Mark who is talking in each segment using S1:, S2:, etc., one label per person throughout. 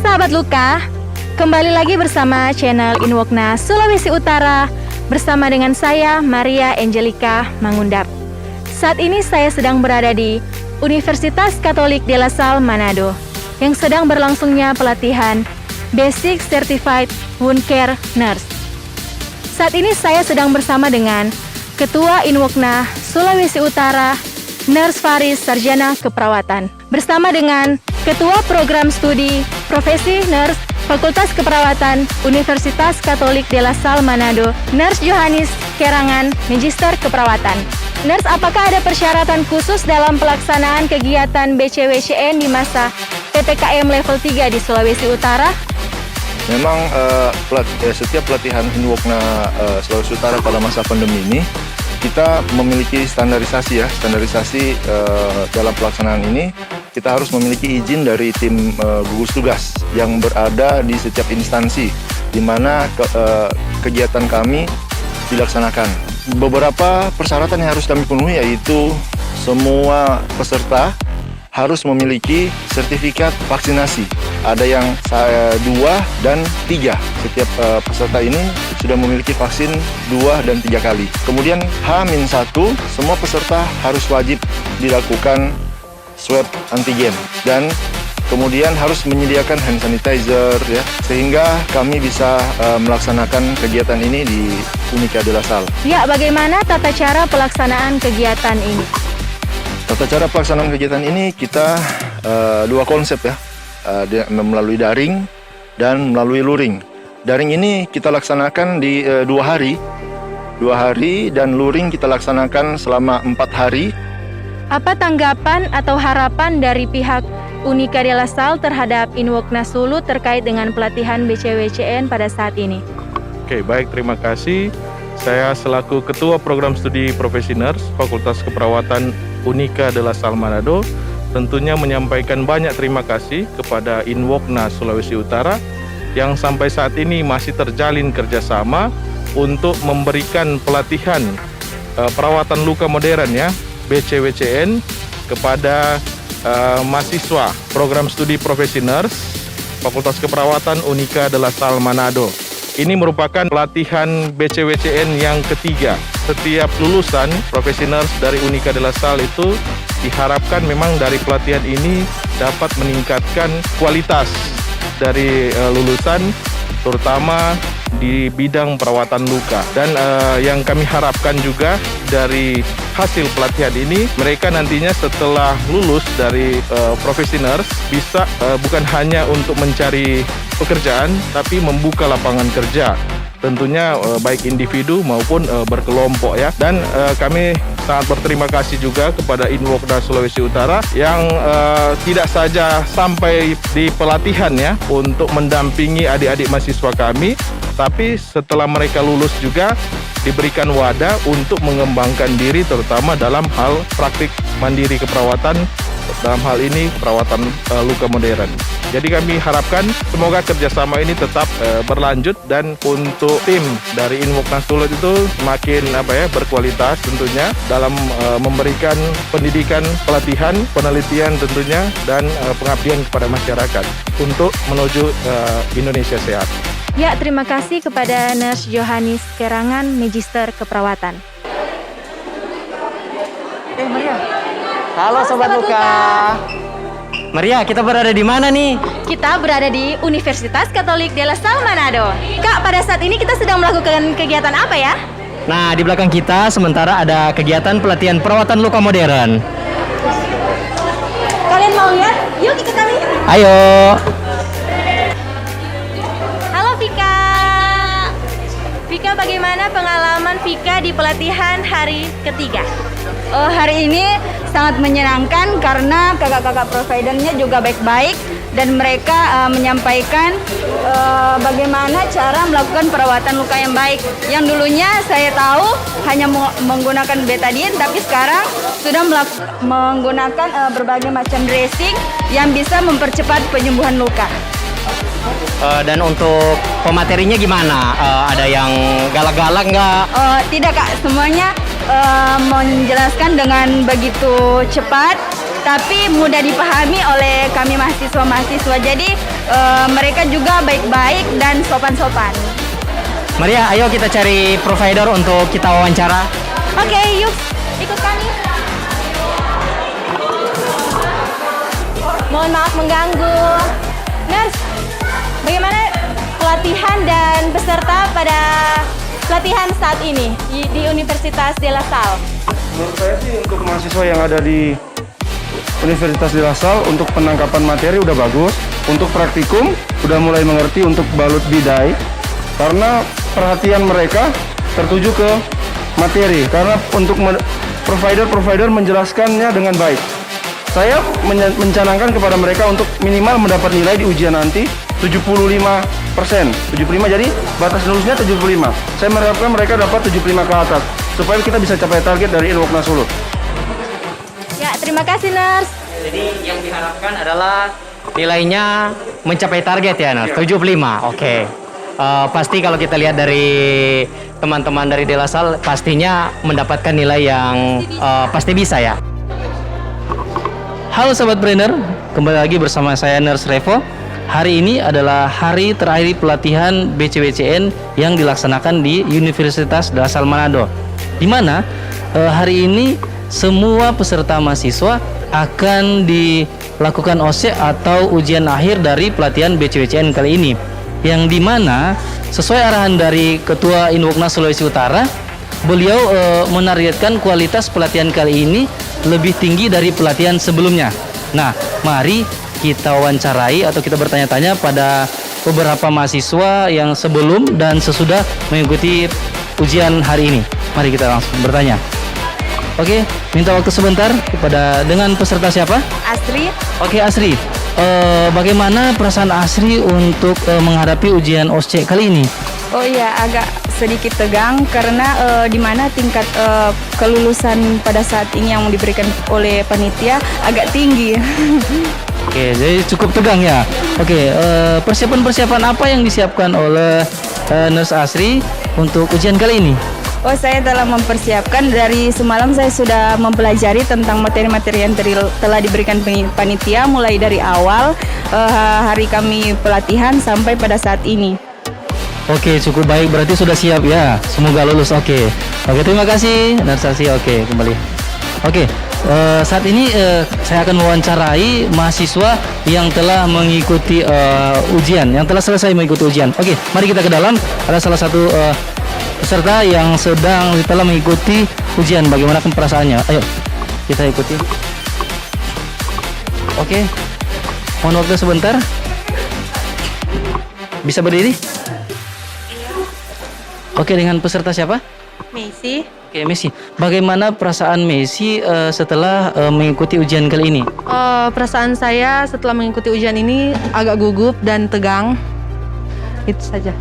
S1: Sahabat Luka, kembali lagi bersama channel Inwokna Sulawesi Utara bersama dengan saya Maria Angelica Mangundap. Saat ini saya sedang berada di Universitas Katolik de la Salle Manado yang sedang berlangsungnya pelatihan Basic Certified Wound Care Nurse. Saat ini saya sedang bersama dengan Ketua Inwokna Sulawesi Utara, Nurse Faris Sarjana Keperawatan, bersama dengan Ketua Program Studi Profesi Nurse Fakultas Keperawatan Universitas Katolik de la Salle Manado, Nurse Johannes Kerangan, Magister Keperawatan. Nurse, apakah ada persyaratan khusus dalam pelaksanaan kegiatan BCWCN di masa PPKM level 3 di Sulawesi Utara?
S2: Memang setiap pelatihan Inwokna Sulawesi Utara pada masa pandemi ini kita memiliki standarisasi dalam pelaksanaan ini. Kita harus memiliki izin dari tim gugus tugas yang berada di setiap instansi di mana kegiatan kami dilaksanakan. Beberapa persyaratan yang harus kami penuhi yaitu semua peserta harus memiliki sertifikat vaksinasi. Ada yang 2 dan 3. Setiap peserta ini sudah memiliki vaksin 2 dan 3 kali. Kemudian H-1, semua peserta harus wajib dilakukan swab antigen dan kemudian harus menyediakan hand sanitizer ya, sehingga kami bisa melaksanakan kegiatan ini di Unika de la Salle.
S1: Ya, bagaimana tata cara pelaksanaan kegiatan ini?
S2: Tata cara pelaksanaan kegiatan ini kita dua konsep ya, melalui daring dan melalui luring. Daring ini kita laksanakan di 2 hari dan luring kita laksanakan selama 4 hari.
S1: Apa tanggapan atau harapan dari pihak Unika de la Salle terhadap Inwokna Sulu terkait dengan pelatihan BCWCN pada saat ini?
S3: Oke, baik, terima kasih. Saya selaku Ketua Program Studi Profesi Nurse Fakultas Keperawatan Unika de la Salle Manado tentunya menyampaikan banyak terima kasih kepada Inwokna Sulawesi Utara yang sampai saat ini masih terjalin kerjasama untuk memberikan pelatihan perawatan luka modern ya, BCWCN kepada mahasiswa Program Studi Profesi Nurse Fakultas Keperawatan Unika de la Salle Manado. Ini merupakan pelatihan BCWCN yang ketiga. Setiap lulusan profesi nurse dari Unika de la Salle itu diharapkan memang dari pelatihan ini dapat meningkatkan kualitas dari lulusan, terutama di bidang perawatan luka. Dan yang kami harapkan juga dari hasil pelatihan ini, mereka nantinya setelah lulus dari profesi nurse bisa bukan hanya untuk mencari pekerjaan, tapi membuka lapangan kerja. Tentunya baik individu maupun berkelompok ya. Dan kami sangat berterima kasih juga kepada Inwokna Sulawesi Utara yang tidak saja sampai di pelatihan ya untuk mendampingi adik-adik mahasiswa kami, tapi setelah mereka lulus juga diberikan wadah untuk mengembangkan diri terutama dalam hal praktik mandiri keperawatan, dalam hal ini perawatan luka modern. Jadi kami harapkan semoga kerjasama ini tetap berlanjut dan untuk tim dari Inwokna Sulu itu semakin berkualitas tentunya dalam memberikan pendidikan, pelatihan, penelitian tentunya dan pengabdian kepada masyarakat untuk menuju Indonesia sehat.
S1: Ya, terima kasih kepada Nurse Johannes Kerangan, Magister Keperawatan.
S4: Maria. Halo Sobat Luka. Maria, kita berada di mana nih?
S1: Kita berada di Universitas Katolik de la Salle Manado. Kak, pada saat ini kita sedang melakukan kegiatan apa ya?
S4: Nah, di belakang kita sementara ada kegiatan pelatihan perawatan luka modern.
S1: Kalian mau lihat? Yuk ikut kami.
S4: Ayo.
S1: Halo Vika. Vika, bagaimana pengalaman Vika di pelatihan hari ketiga?
S5: Hari ini sangat menyenangkan karena kakak-kakak providernya juga baik-baik dan mereka menyampaikan bagaimana cara melakukan perawatan luka yang baik. Yang dulunya saya tahu hanya menggunakan betadine, tapi sekarang sudah menggunakan berbagai macam dressing yang bisa mempercepat penyembuhan luka.
S4: Dan untuk pematerinya gimana? Ada yang galak-galak nggak?
S5: Tidak Kak, semuanya menjelaskan dengan begitu cepat tapi mudah dipahami oleh kami mahasiswa-mahasiswa. Jadi mereka juga baik-baik dan sopan-sopan.
S4: Maria, ayo kita cari provider untuk kita wawancara.
S1: Oke, yuk ikut kami. Mohon maaf mengganggu. Nurse, bagaimana pelatihan dan peserta pada pelatihan saat ini di Universitas de la Salle?
S6: Menurut saya sih untuk mahasiswa yang ada di Universitas de la Salle untuk penangkapan materi udah bagus. Untuk praktikum udah mulai mengerti untuk balut bidai karena perhatian mereka tertuju ke materi. Karena untuk provider menjelaskannya dengan baik. Saya mencanangkan kepada mereka untuk minimal mendapat nilai di ujian nanti 75%. 75, jadi batas lulusnya 75. Saya mengharapkan mereka dapat 75 ke atas supaya kita bisa capai target dari Inwokna Sulut.
S1: Ya, terima kasih Nurse.
S4: Jadi yang diharapkan adalah nilainya mencapai target ya, Nurse. 75. Oke. Pasti kalau kita lihat dari teman-teman dari De La Salle pastinya mendapatkan nilai yang pasti bisa ya. Halo Sobat Brainer, kembali lagi bersama saya Nurse Revo. Hari ini adalah hari terakhir pelatihan BCWCN yang dilaksanakan di Universitas de la Salle Manado. Di mana hari ini semua peserta mahasiswa akan dilakukan OSCE atau ujian akhir dari pelatihan BCWCN kali ini. Yang dimana sesuai arahan dari Ketua Inwokna Sulawesi Utara, beliau menargetkan kualitas pelatihan kali ini lebih tinggi dari pelatihan sebelumnya. Nah, mari kita wawancarai atau kita bertanya-tanya pada beberapa mahasiswa yang sebelum dan sesudah mengikuti ujian hari ini. Mari kita langsung bertanya. Oke, minta waktu sebentar dengan peserta siapa?
S5: Asri.
S4: Oke, Asri. Bagaimana perasaan Asri untuk menghadapi ujian OSCE kali ini?
S5: Oh iya, agak sedikit tegang karena di mana tingkat kelulusan pada saat ini yang diberikan oleh panitia agak tinggi.
S4: Oke, jadi cukup tegang ya. Oke, persiapan-persiapan apa yang disiapkan oleh Nurse Asri untuk ujian kali ini?
S5: Oh, saya telah mempersiapkan dari semalam. Saya sudah mempelajari tentang materi-materi yang telah diberikan panitia mulai dari awal hari kami pelatihan sampai pada saat ini.
S4: Oke, cukup baik, berarti sudah siap ya. Semoga lulus. Oke, terima kasih Nurse Asri. Oke, kembali. Oke, saat ini saya akan mewawancarai mahasiswa yang telah mengikuti ujian, yang telah selesai mengikuti ujian. Oke, mari kita ke dalam. Ada salah satu peserta yang telah mengikuti ujian. Bagaimana perasaannya? Ayo, kita ikuti. Oke, mohon waktu sebentar. Bisa berdiri? Oke, dengan peserta siapa?
S7: Messi.
S4: Oke, Messi. Bagaimana perasaan Messi setelah mengikuti ujian kali ini?
S7: Perasaan saya setelah mengikuti ujian ini agak gugup dan tegang. Itu saja.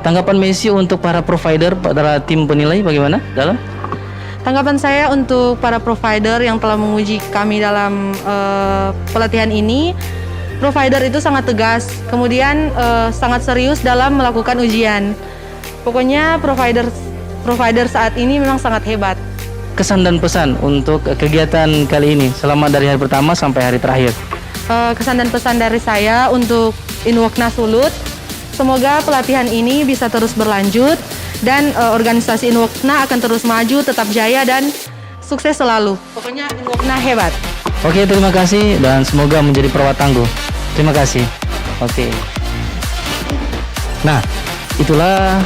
S4: Tanggapan Messi untuk para provider, para tim penilai bagaimana?
S7: Tanggapan saya untuk para provider yang telah menguji kami dalam pelatihan ini, provider itu sangat tegas, kemudian sangat serius dalam melakukan ujian. Pokoknya provider saat ini memang sangat hebat.
S4: Kesan dan pesan untuk kegiatan kali ini selama dari hari pertama sampai hari terakhir.
S7: Kesan dan pesan dari saya untuk Inwokna Sulut, semoga pelatihan ini bisa terus berlanjut dan organisasi Inwokna akan terus maju, tetap jaya dan sukses selalu. Pokoknya Inwokna hebat.
S4: Oke, terima kasih dan semoga menjadi perawat tangguh. Terima kasih. Oke. Nah, itulah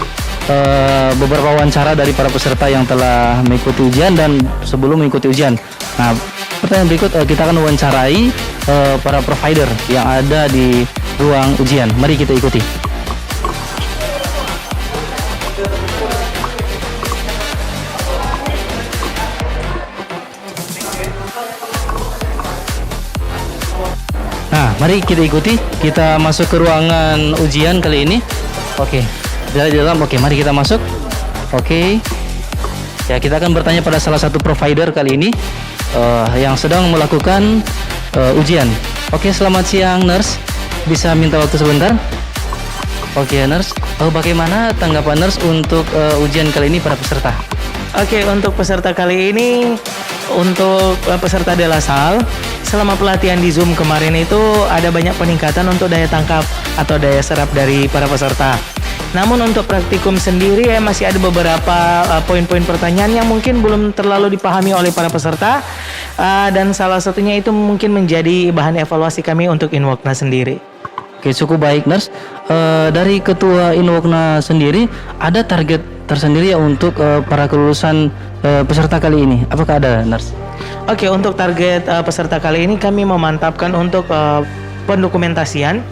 S4: beberapa wawancara dari para peserta yang telah mengikuti ujian dan sebelum mengikuti ujian. Nah, pertanyaan berikut kita akan wawancarai para provider yang ada di ruang ujian. Mari kita ikuti. Nah, mari kita ikuti. Kita masuk ke ruangan ujian kali ini. Oke, dari dalam. Oke, mari kita masuk. Oke. Ya, kita akan bertanya pada salah satu provider kali ini yang sedang melakukan ujian. Oke, selamat siang, nurse. Bisa minta waktu sebentar? Oke, nurse. Bagaimana tanggapan nurse untuk ujian kali ini para peserta?
S8: Oke, untuk peserta kali ini, untuk peserta De La Salle, selama pelatihan di Zoom kemarin itu ada banyak peningkatan untuk daya tangkap atau daya serap dari para peserta. Namun untuk praktikum sendiri masih ada beberapa poin-poin pertanyaan yang mungkin belum terlalu dipahami oleh para peserta, dan salah satunya itu mungkin menjadi bahan evaluasi kami untuk Inwokna sendiri.
S4: Oke, cukup baik, nurse. Dari ketua Inwokna sendiri ada target tersendiri ya untuk para kelulusan peserta kali ini. Apakah ada, nurse?
S8: Oke, untuk target peserta kali ini kami memantapkan untuk pendokumentasian,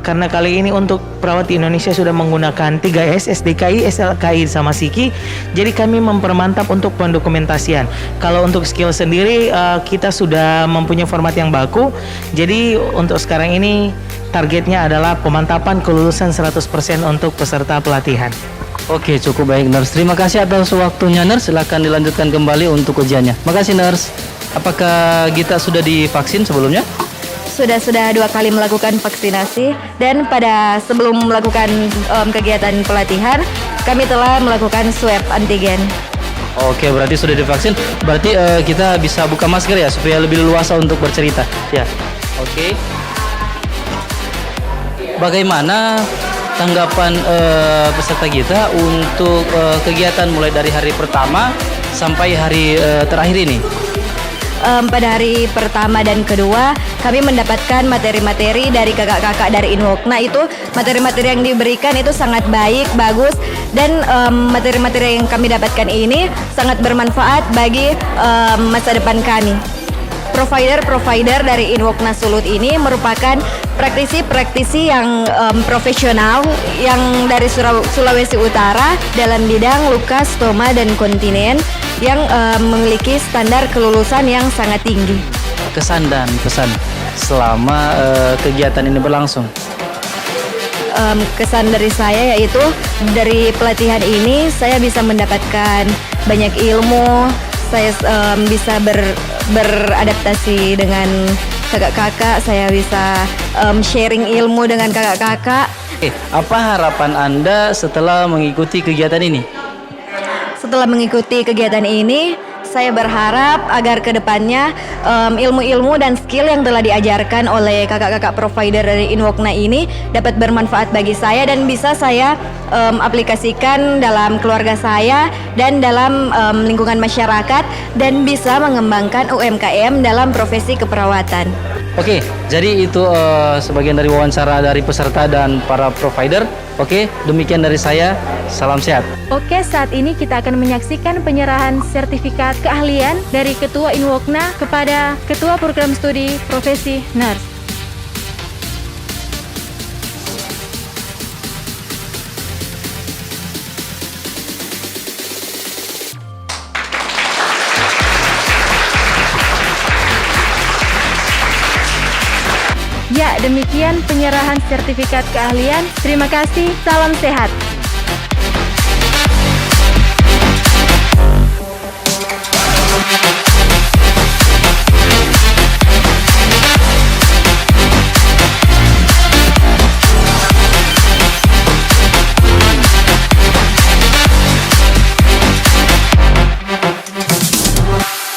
S8: karena kali ini untuk perawat di Indonesia sudah menggunakan 3S, SDKI, SLKI, sama SIKI. Jadi kami mempermantap untuk pendokumentasian. Kalau untuk skill sendiri kita sudah mempunyai format yang baku. Jadi untuk sekarang ini targetnya adalah pemantapan kelulusan 100% untuk peserta pelatihan.
S4: Oke, cukup baik, nurse. Terima kasih atas waktunya, nurse. Silakan dilanjutkan kembali untuk ujiannya. Makasih, nurse. Apakah Gita sudah divaksin sebelumnya?
S5: Sudah 2 kali melakukan vaksinasi, dan pada sebelum melakukan kegiatan pelatihan kami telah melakukan swab antigen.
S4: Oke, berarti sudah divaksin. Berarti kita bisa buka masker ya supaya lebih leluasa untuk bercerita. Ya. Oke. Bagaimana tanggapan peserta kita untuk kegiatan mulai dari hari pertama sampai hari terakhir ini?
S5: Pada hari pertama dan kedua kami mendapatkan materi-materi dari kakak-kakak dari Inwokna. Itu materi-materi yang diberikan itu sangat baik, bagus, dan materi-materi yang kami dapatkan ini sangat bermanfaat bagi masa depan kami. Provider dari Inwokna Sulut ini merupakan praktisi-praktisi yang profesional yang dari Sulawesi Utara dalam bidang luka, stoma, dan kontinen yang memiliki standar kelulusan yang sangat tinggi.
S4: Kesan dan pesan selama kegiatan ini berlangsung.
S5: Kesan dari saya yaitu dari pelatihan ini saya bisa mendapatkan banyak ilmu. Saya bisa beradaptasi dengan kakak-kakak, saya bisa sharing ilmu dengan kakak-kakak.
S4: Apa harapan Anda setelah mengikuti kegiatan ini?
S5: Setelah mengikuti kegiatan ini, saya berharap agar kedepannya ilmu-ilmu dan skill yang telah diajarkan oleh kakak-kakak provider dari Inwokna ini dapat bermanfaat bagi saya dan bisa saya aplikasikan dalam keluarga saya dan dalam lingkungan masyarakat, dan bisa mengembangkan UMKM dalam profesi keperawatan.
S4: Oke, jadi itu sebagian dari wawancara dari peserta dan para provider. Oke, demikian dari saya. Salam sehat.
S1: Oke, saat ini kita akan menyaksikan penyerahan sertifikat keahlian dari Ketua Inwokna kepada Ketua Program Studi Profesi Nurse. Ya, demikian penyerahan sertifikat keahlian. Terima kasih, salam sehat.